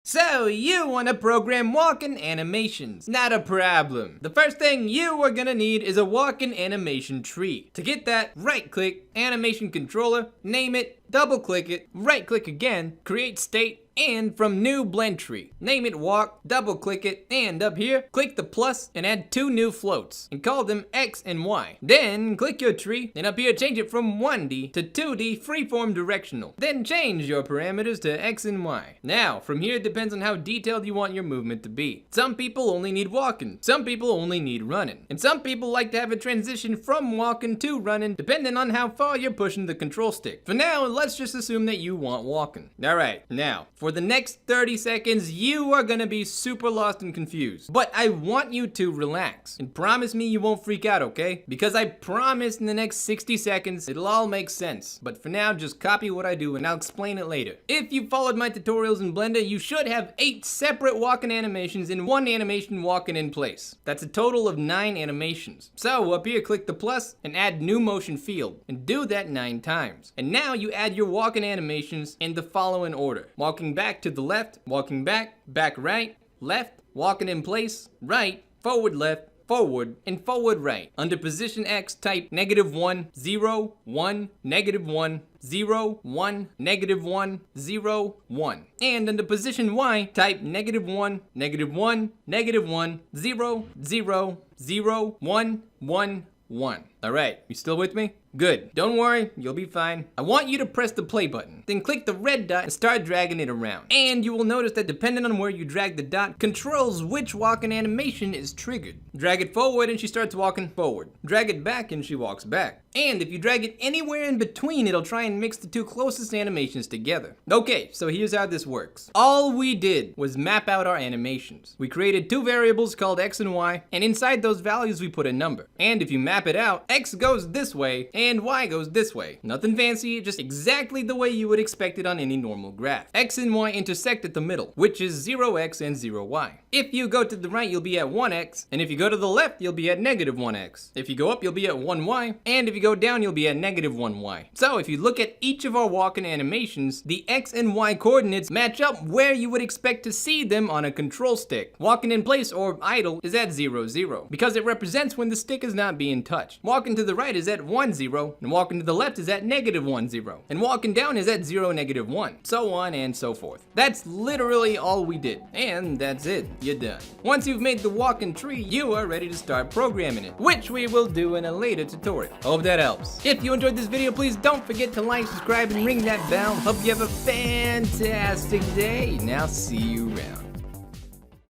So you want to program walking animations. Not a problem. The first thing you are gonna need is a walking animation tree. To get that, right click, animation controller, name it, double click it, right click again, create state, and from new blend tree, name it walk, double click it, and up here, click the plus and add 2 new floats and call them X and Y. Then click your tree and up here change it from 1D to 2D freeform directional. Then change your parameters to X and Y. Now, from here it depends on how detailed you want your movement to be. Some people only need walking, some people only need running, and some people like to have a transition from walking to running depending on how far you're pushing the control stick. For now, let's just assume that you want walking. Alright, now, for the next 30 seconds, you are gonna be super lost and confused. But I want you to relax and promise me you won't freak out, okay? Because I promise in the next 60 seconds, it'll all make sense. But for now, just copy what I do and I'll explain it later. If you followed my tutorials in Blender, you should have 8 separate walking animations and 1 animation walking in place. That's a total of 9 animations. So up here, click the plus and add new motion field and do that 9 times. And now you add your walking animations in the following order. Walking back to the left, walking back, back right, left, walking in place, right, forward left, forward, and forward right. Under position X, type -1, 0, 1, -1, 0, 1, -1, 0, 1. And under position Y, type -1, -1, -1, 0, 0, 0, 1, 1, 1. Alright, you still with me? Good. Don't worry, you'll be fine. I want you to press the play button. Then click the red dot and start dragging it around. And you will notice that depending on where you drag the dot, controls which walking animation is triggered. Drag it forward and she starts walking forward. Drag it back and she walks back. And if you drag it anywhere in between, it'll try and mix the 2 closest animations together. Okay, so here's how this works. All we did was map out our animations. We created 2 variables called X and Y, and inside those values we put a number. And if you map it out, X goes this way, and Y goes this way. Nothing fancy, just exactly the way you would expect it on any normal graph. X and Y intersect at the middle, which is 0x and 0y. If you go to the right, you'll be at 1x, and if you go to the left, you'll be at -1x. If you go up, you'll be at 1y, and if you go down, you'll be at -1y. So if you look at each of our walking animations, the X and Y coordinates match up where you would expect to see them on a control stick. Walking in place or idle is at 0, 0, because it represents when the stick is not being touched. Walking to the right is at 1, 0, and walking to the left is at -1, 0, and walking down is at 0, -1, so on and so forth. That's literally all we did, and that's it, you're done. Once you've made the walking tree, you are ready to start programming it, which we will do in a later tutorial. Hope that helps. If you enjoyed this video, please don't forget to like, subscribe, and ring that bell. Hope you have a fantastic day, and I'll see you around.